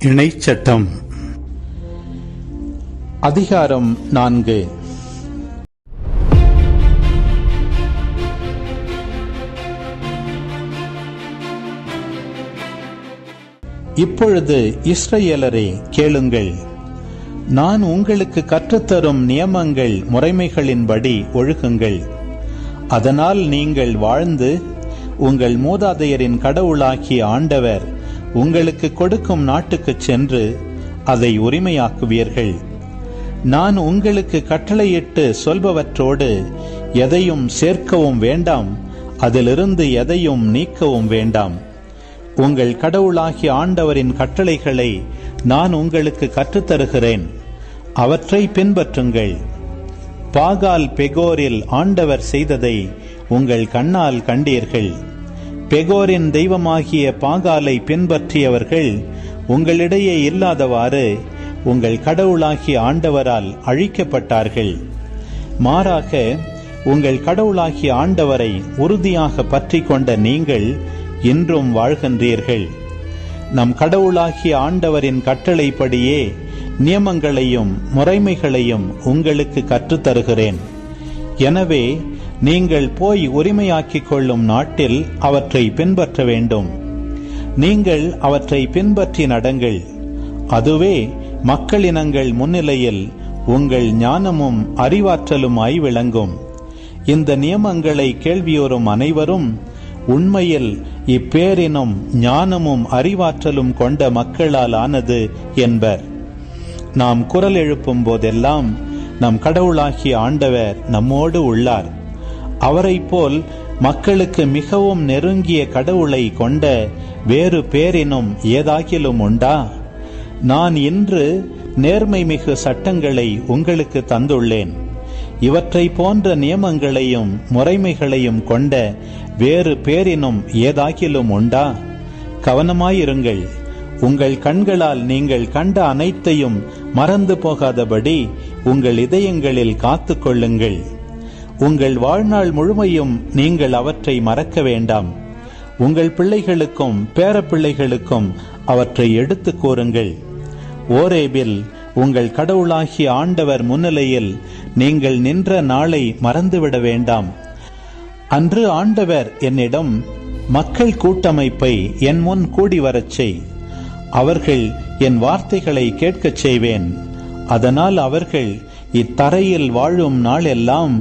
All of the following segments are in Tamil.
இணைச்சட்டம் அதிகாரம் 4. இப்பொழுது இஸ்ரவேலரே கேளுங்கள், நான் உங்களுக்கு கற்றுத்தரும் நியமங்கள் முறைமைகளின்படி ஒழுகுங்கள். அதனால் நீங்கள் வாழ்ந்து உங்கள் மூதாதையரின் கடவுளாகிய ஆண்டவர் உங்களுக்கு கொடுக்கும் நாட்டுக்குச் சென்று அதை உரிமையாக்குவீர்கள். நான் உங்களுக்கு கட்டளையிட்டு சொல்பவற்றோடு எதையும் சேர்க்கவும் வேண்டாம், அதிலிருந்து எதையும் நீக்கவும் வேண்டாம். உங்கள் கடவுளாகிய ஆண்டவரின் கட்டளைகளை நான் உங்களுக்கு கற்றுத்தருகிறேன், அவற்றை பின்பற்றுங்கள். பாகால் பெகோரில் ஆண்டவர் செய்ததை உங்கள் கண்ணால் கண்டீர்கள். பெகோரின் தெய்வமாகிய பாகாலை பின்பற்றியவர்கள் உங்களிடையே இல்லாதவாறு உங்கள் கடவுளாகிய ஆண்டவரால் அழிக்கப்பட்டார்கள். மாறாக உங்கள் கடவுளாகிய ஆண்டவரை உறுதியாக பற்றி கொண்ட நீங்கள் இன்றும் வாழ்கின்றீர்கள். நம் கடவுளாகிய ஆண்டவரின் கட்டளைப்படியே நியமங்களையும் முறைமைகளையும் உங்களுக்கு கற்றுத்தருகிறேன். எனவே நீங்கள் போய் உரிமையாக்கிக் கொள்ளும் நாட்டில் அவற்றை பின்பற்ற வேண்டும். நீங்கள் அவற்றை பின்பற்றி நடங்கள். அதுவே மக்களினங்கள் முன்னிலையில் உங்கள் ஞானமும் அறிவாற்றலுமாய் விளங்கும். இந்த நியமங்களை கேள்வியோரும் அனைவரும் உண்மையில் இப்பேரினும் ஞானமும் அறிவாற்றலும் கொண்ட மக்களால் ஆனது என்பர். நாம் குரல் எழுப்பும் போதெல்லாம் நம் கடவுளாகிய ஆண்டவர் நம்மோடு உள்ளார். அவரை போல் மக்களுக்கு மிகவும் நெருங்கிய கடவுளை கொண்ட வேறு பேரினும் ஏதாகிலும் உண்டா? நான் இன்று நேர்மை மிகு சட்டங்களை உங்களுக்கு தந்துள்ளேன். இவற்றை போன்ற நியமங்களையும் முறைமைகளையும் கொண்ட வேறு பேரினும் ஏதாகிலும் உண்டா? கவனமாயிருங்கள். உங்கள் கண்களால் நீங்கள் கண்ட அனைத்தையும் மறந்து போகாதபடி உங்கள் இதயங்களில் காத்து கொள்ளுங்கள். உங்கள் வாழ்நாள் முழுமையும் நீங்கள் அவற்றை மறக்க வேண்டாம். உங்கள் பிள்ளைகளுக்கும் பேரப்பிள்ளைகளுக்கும் அவற்றை எடுத்து கூறுங்கள். ஓரேபில் உங்கள் கடவுளாகிய ஆண்டவர் முன்னிலையில் நீங்கள் நின்ற நாளை மறந்துவிட வேண்டாம். அன்று ஆண்டவர் என்னிடம், மக்கள் கூட்டமைப்பை என் முன் கூடி வரச் செய், அவர்கள் என் வார்த்தைகளை கேட்கச் செய்வேன். அதனால் அவர்கள் இத்தரையில் வாழும் நாளெல்லாம்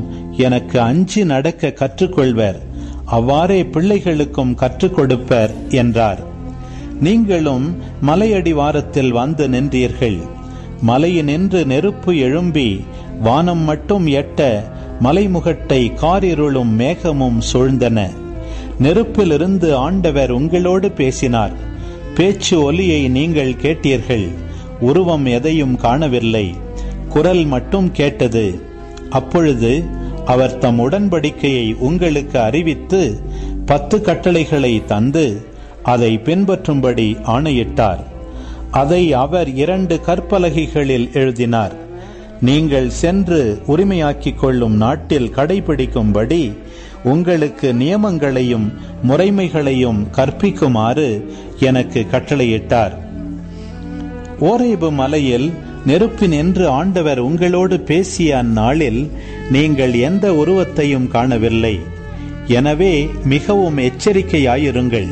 எனக்கு அஞ்சி நடக்க கற்றுக்கொள்வர், அவ்வாறே பிள்ளைகளுக்கும் கற்றுக் கொடுப்பர் என்றார். நீங்களும் மலையடிவாரத்தில் வந்து நின்றீர்கள். மலையினின்று நெருப்பு எழும்பி வானம் மட்டும் எட்ட மலைமுகட்டை காரிருளும் மேகமும் சூழ்ந்தன. நெருப்பிலிருந்து ஆண்டவர் உங்களோடு பேசினார். பேச்சு ஒலியை நீங்கள் கேட்டீர்கள், உருவம் எதையும் காணவில்லை, குரல் மட்டும் கேட்டது. அப்பொழுது அவர் தம் உடன்படிக்கையை உங்களுக்கு அறிவித்து 10 கட்டளைகளை தந்து அதை பின்பற்றும்படி ஆணையிட்டார். அதை அவர் 2 கற்பலகைகளில் எழுதினார். நீங்கள் சென்று உரிமையாக்கிக் கொள்ளும் நாட்டில் கடைபிடிக்கும்படி உங்களுக்கு நியமங்களையும் முறைமைகளையும் கற்பிக்குமாறு எனக்கு கட்டளையிட்டார். ஓரேபு மலையில் நெருப்பினின்று ஆண்டவர் உங்களோடு பேசிய அந்நாளில் நீங்கள் எந்த உருவத்தையும் காணவில்லை. எனவே மிகவும் எச்சரிக்கையாயிருங்கள்.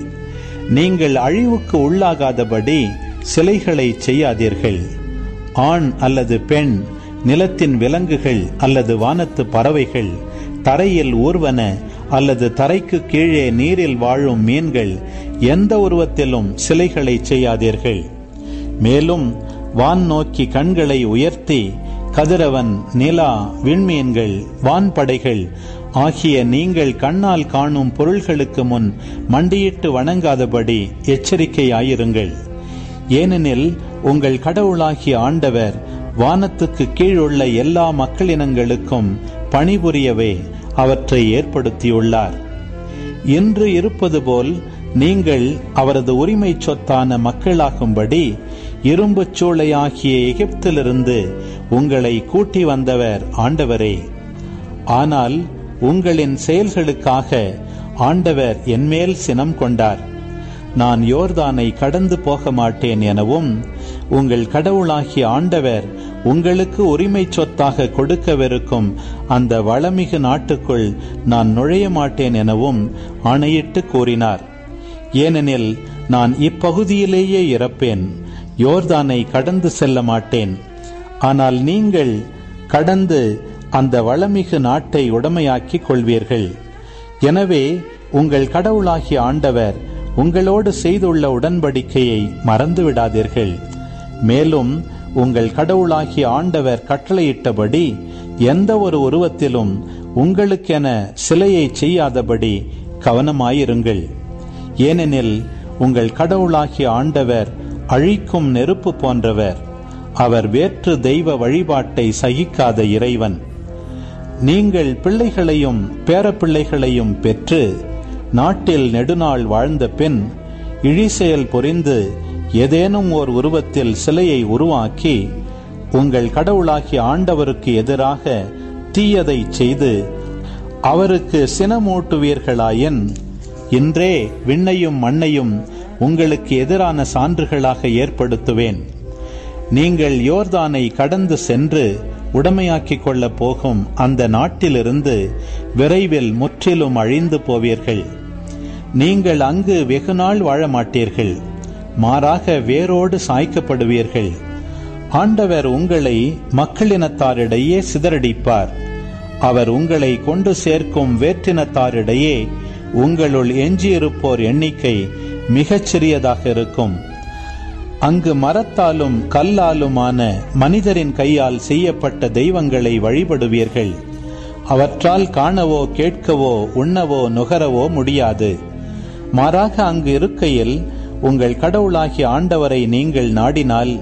நீங்கள் அழிவுக்கு உள்ளாகாதபடி சிலைகளை செய்யாதீர்கள். ஆண் அல்லது பெண், நிலத்தின் விலங்குகள் அல்லது வானத்து பறவைகள், தரையில் ஊர்வன அல்லது தரைக்கு கீழே நீரில் வாழும் மீன்கள், எந்த உருவத்திலும் சிலைகளை செய்யாதீர்கள். மேலும் வான் நோக்கி கண்களை உயர்த்தி கதிரவன், நிலா, விண்மீன்கள், வான்படைகள் ஆகிய நீங்கள் கண்ணால் காணும் பொருள்களுக்கு முன் மண்டியிட்டு வணங்காதபடி எச்சரிக்கையாயிருங்கள். ஏனெனில் உங்கள் கடவுளாகிய ஆண்டவர் வானத்துக்கு கீழுள்ள எல்லா மக்களினங்களுக்கும் பணிபுரியவே அவற்றை ஏற்படுத்தியுள்ளார். இன்று இருப்பது போல் நீங்கள் அவரது உரிமை சொத்தான மக்களாகும்படி இரும்பு சூளையாகிய எகிப்திலிருந்து உங்களை கூட்டி வந்தவர் ஆண்டவரே. ஆனால் உங்களின் செயல்களுக்காக ஆண்டவர் என்மேல் சினம் கொண்டார். நான் யோர்தானை கடந்து போக மாட்டேன் எனவும், உங்கள் கடவுளாகிய ஆண்டவர் உங்களுக்கு உரிமை சொத்தாக கொடுக்கவிருக்கும் அந்த வளமிகு நாட்டுக்குள் நான் நுழைய மாட்டேன் எனவும் ஆணையிட்டு கூறினார். ஏனெனில் நான் இப்பகுதியிலேயே இறப்பேன், யோர்தானை கடந்து செல்ல மாட்டேன். ஆனால் நீங்கள் கடந்து அந்த வளமிகு நாட்டை உடைமையாக்கிக் கொள்வீர்கள். எனவே உங்கள் கடவுளாகிய ஆண்டவர் உங்களோடு செய்துள்ள உடன்படிக்கையை மறந்துவிடாதீர்கள். மேலும் உங்கள் கடவுளாகிய ஆண்டவர் கட்டளையிட்டபடி எந்த ஒரு உருவத்திலும் உங்களுக்கென சிலையை செய்யாதபடி கவனமாயிருங்கள். ஏனெனில் உங்கள் கடவுளாகிய ஆண்டவர் அழிக்கும் நெருப்பு போன்றவர். அவர் வேற்று தெய்வ வழிபாட்டை சகிக்காத இறைவன். நீங்கள் பிள்ளைகளையும் பேரப்பிள்ளைகளையும் பெற்று நாட்டில் நெடுநாள் வாழ்ந்த பின் இழிசெயல் புரிந்து ஏதேனும் ஓர் உருவத்தில் சிலையை உருவாக்கி உங்கள் கடவுளாகிய ஆண்டவருக்கு எதிராக தீயதை செய்து அவருக்கு சினமூட்டுவீர்களாயின், இன்றே விண்ணையும் மண்ணையும் உங்களுக்கு எதிரான சான்றுகளாக ஏற்படுத்துவேன். நீங்கள் யோர்தானை கடந்து சென்று உடைமையாக்கிக் கொள்ள போகும் அந்த நாட்டிலிருந்து விரைவில் முற்றிலும் அழிந்து போவீர்கள். நீங்கள் அங்கு வெகுநாள் வாழ மாட்டீர்கள், மாறாக வேரோடு சாய்க்கப்படுவீர்கள். ஆண்டவர் உங்களை மக்களினத்தாரிடையே சிதறடிப்பார். அவர் உங்களை கொண்டு சேர்க்கும் வேற்றினத்தாரிடையே உங்களுள் எஞ்சியிருப்போர் எண்ணிக்கை மிகச் சிறியதாக இருக்கும். அங்கு மரத்தாலும் கல்லாலுமான மனிதரின் கையால் செய்யப்பட்ட தெய்வங்களை வழிபடுவீர்கள். அவற்றால் காணவோ கேட்கவோ உண்ணவோ நுகரவோ முடியாது. மாறாக அங்கு இருக்கையில் உங்கள் கடவுளாகிய ஆண்டவரை நீங்கள் நாடினால்,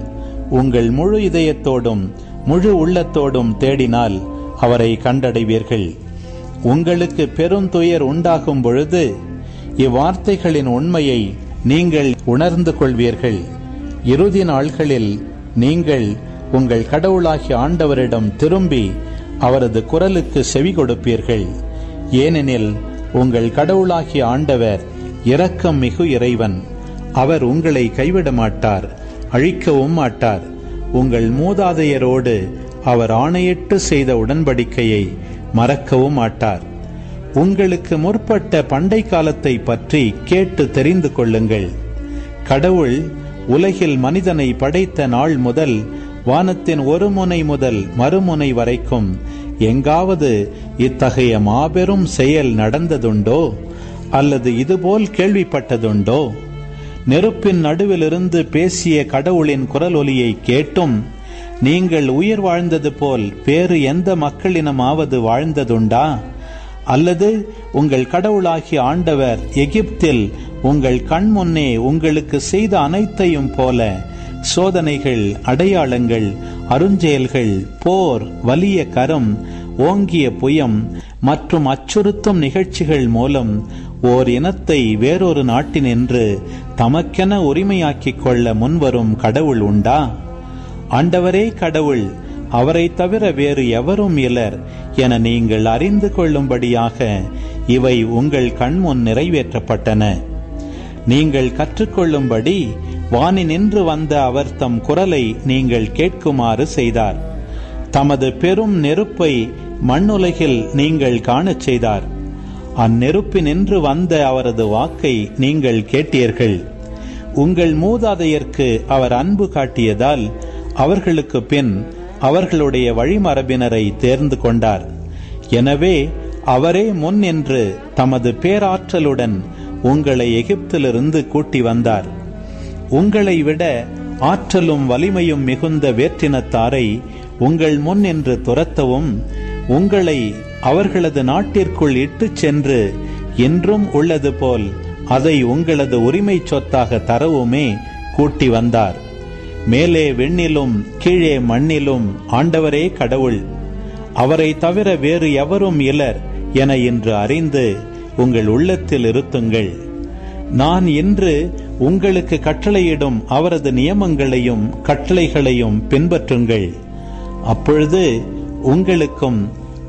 உங்கள் முழு இதயத்தோடும் முழு உள்ளத்தோடும் தேடினால் அவரை கண்டடைவீர்கள். உங்களுக்கு பெரும் துயர் உண்டாகும் பொழுது இவ்வார்த்தைகளின் உண்மையை நீங்கள் உணர்ந்து கொள்வீர்கள். இறுதி நாள்களில் நீங்கள் உங்கள் கடவுளாகிய ஆண்டவரிடம் திரும்பி அவரது குரலுக்கு செவி கொடுப்பீர்கள். ஏனெனில் உங்கள் கடவுளாகிய ஆண்டவர் இரக்கம் மிகு இறைவன். அவர் உங்களை கைவிட மாட்டார், அழிக்கவும் மாட்டார். உங்கள் மூதாதையரோடு அவர் ஆணையிட்டு செய்த உடன்படிக்கையை மறக்கவும் மாட்டார். உங்களுக்கு முற்பட்ட பண்டை காலத்தை பற்றி கேட்டு தெரிந்து கொள்ளுங்கள். கடவுள் உலகில் மனிதனை படைத்த நாள் முதல் வானத்தின் ஒரு முனை முதல் மறுமுனை வரைக்கும் எங்காவது இத்தகைய மாபெரும் செயல் நடந்ததுண்டோ அல்லது இதுபோல் கேள்விப்பட்டதுண்டோ? நெருப்பின் நடுவிலிருந்து பேசிய கடவுளின் குரல் ஒலியை கேட்டும் நீங்கள் உயிர் வாழ்ந்தது போல் வேறு எந்த மக்களினமாவது வாழ்ந்ததுண்டா? அல்லது உங்கள் கடவுளாகிய ஆண்டவர் எகிப்தில் உங்கள் கண் முன்னே உங்களுக்கு செய்த அனைத்தையும் போல சோதனைகள், அடையாளங்கள், அருஞ்செயல்கள், போர், வலிய கரம், ஓங்கிய புயம் மற்றும் அச்சுறுத்தும் நிகழ்ச்சிகள் மூலம் ஓர் இனத்தை வேறொரு நாட்டினின்று தமக்கென உரிமையாக்கிக் கொள்ள முன்வரும் கடவுள் உண்டா? ஆண்டவரே கடவுள், அவரை தவிர வேறு எவரும் இலர் என நீங்கள் அறிந்து கொள்ளும்படியாக இவை உங்கள் கண்முன் நிறைவேற்றப்பட்டன. நீங்கள் கற்றுக்கொள்ளும்படி வானினின்று வந்த அவர் தம் குரலை நீங்கள் கேட்குமாறு செய்தார். தமது பெரும் நெருப்பை மண்ணுலகில் நீங்கள் காணச் செய்தார். அந்நெருப்பினின்று வந்த அவரது வாக்கை நீங்கள் கேட்டீர்கள். உங்கள் மூதாதையர்க்கு அவர் அன்பு காட்டியதால் அவர்களுக்கு பின் அவர்களுடைய வழிமரபினரை தேர்ந்து கொண்டார். எனவே அவரே முன் நின்று தமது பேராற்றலுடன் உங்களை எகிப்திலிருந்து கூட்டி வந்தார். உங்களை விட ஆற்றலும் வலிமையும் மிகுந்த வேற்றினத்தாரை உங்கள் முன் நின்று துரத்தவும், உங்களை அவர்களது நாட்டிற்குள் இட்டுச் சென்று என்றும் உள்ளது போல் அதை உங்களது உரிமை சொத்தாக தரவுமே கூட்டி வந்தார். மேலே விண்ணிலும் கீழே மண்ணிலும் ஆண்டவரே கடவுள், அவரை தவிர வேறு எவரும் இலர் என இன்று அறிந்து உங்கள் உள்ளத்தில் இருத்துங்கள். நான் இன்று உங்களுக்கு கட்டளையிடும் அவரது நியமங்களையும் கட்டளைகளையும் பின்பற்றுங்கள். அப்பொழுது உங்களுக்கும்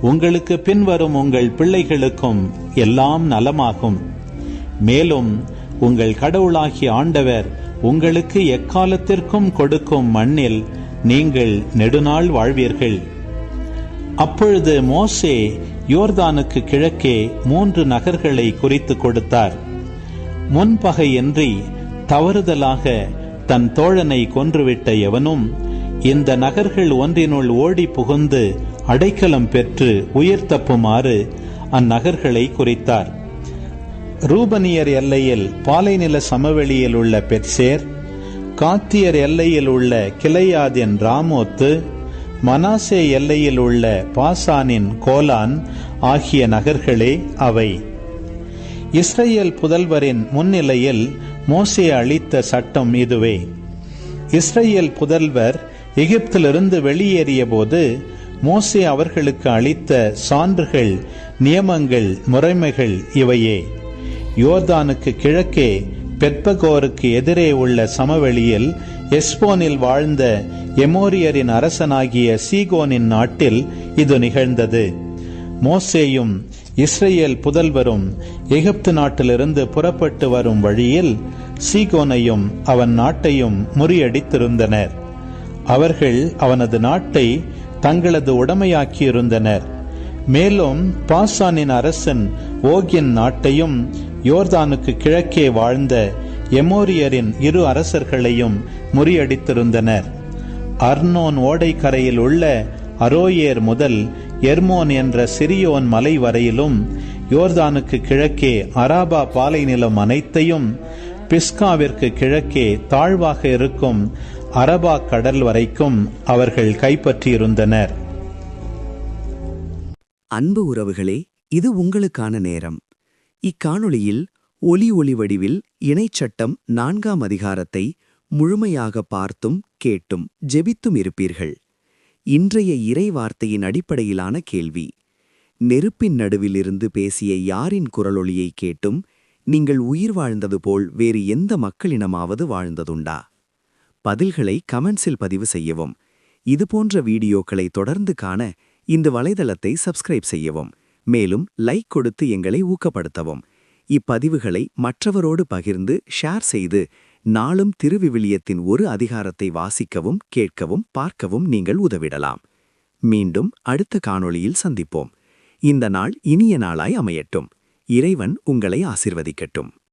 உங்களுக்கு பின்வரும் உங்கள் பிள்ளைகளுக்கும் எல்லாம் நலமாகும். மேலும் உங்கள் கடவுளாகிய ஆண்டவர் உங்களுக்கு எக்காலத்திற்கும் கொடுக்கும் மண்ணில் நீங்கள் நெடுநாள் வாழ்வீர்கள். அப்பொழுது மோசே யோர்தானுக்கு கிழக்கே 3 நகர்களை குறித்து கொடுத்தார். முன்பகையின்றி தவறுதலாக தன் தோழனை கொன்றுவிட்ட எவனும் இந்த நகர்கள் ஒன்றினுள் ஓடி புகுந்து அடைக்கலம் பெற்று உயிர் தப்புமாறு அந்நகர்களை குறித்தார். ரூபனியர் எல்லையில் பாலைநில சமவெளியில் உள்ள பெர்சேர், காத்தியர் எல்லையில் உள்ள கிளையாதின் ராமோத்து, மனாசே எல்லையில் உள்ள பாசானின் கோலான் ஆகிய நகர்களே அவை. இஸ்ரேல் புதல்வரின் முன்னிலையில் மோசே அளித்த சட்டம் இதுவே. இஸ்ரேல் புதல்வர் எகிப்திலிருந்து வெளியேறிய போது மோசே அவர்களுக்கு அளித்த சான்றுகள், நியமங்கள், முறைமைகள் இவையே. யோர்தானுக்கு கிழக்கே பெத்பகோருக்கு எதிரே உள்ள சமவெளியில் எஸ்போனில் வாழ்ந்த எமோரியரின் அரசனாகிய சீகோனின் நாட்டில் இது நிகழ்ந்தது. மோசேயும் இஸ்ரேல் புதல்வரும் எகிப்து நாட்டிலிருந்து புறப்பட்டு வரும் வழியில் சீகோனையும் அவன் நாட்டையும் முறியடித்திருந்தனர். அவர்கள் அவனது நாட்டை தங்களது உடைமையாக்கியிருந்தனர். மேலும் பாசானின் அரசன் ஓகின் நாட்டையும் யோர்தானுக்கு கிழக்கே வாழ்ந்த எமோரியரின் 2 அரசர்களையும் முறியடித்திருந்தனர். அர்னோன் ஓடைக்கரையில் உள்ள அரோயேர் முதல் எர்மோன் என்ற சிரியோன் மலை வரையிலும், யோர்தானுக்கு கிழக்கே அராபா பாலைநிலம் அனைத்தையும், பிஸ்காவிற்கு கிழக்கே தாழ்வாக இருக்கும் அரபா கடல் வரைக்கும் அவர்கள் கைப்பற்றியிருந்தனர். அன்பு உறவுகளே, இது உங்களுக்கான நேரம். இக்காணொளியில் ஒலி வடிவில் இணைச்சட்டம் 4ஆம் அதிகாரத்தை முழுமையாக பார்த்தும் கேட்டும் ஜெபித்தும் இருப்பீர்கள். இன்றைய இறை வார்த்தையின் அடிப்படையிலான கேள்வி: நெருப்பின் நடுவிலிருந்து பேசிய யாரின் குரலொலியை கேட்டும் நீங்கள் உயிர் வாழ்ந்தது போல் வேறு எந்த மக்களினமாவது வாழ்ந்ததுண்டா? பதில்களை கமெண்ட்ஸில் பதிவு செய்யவும். இதுபோன்ற வீடியோக்களை தொடர்ந்து காண இந்த வலைதளத்தை சப்ஸ்கிரைப் செய்யவும். மேலும் லைக் கொடுத்து எங்களை ஊக்கப்படுத்தவும். இப்பதிவுகளை மற்றவரோடு பகிர்ந்து ஷேர் செய்து நாளும் திருவிவிலியத்தின் ஒரு அதிகாரத்தை வாசிக்கவும், கேட்கவும், பார்க்கவும் நீங்கள் உதவிடலாம். மீண்டும் அடுத்த காணொளியில் சந்திப்போம். இந்த நாள் இனிய நாளாய் அமையட்டும். இறைவன் உங்களை ஆசிர்வதிக்கட்டும்.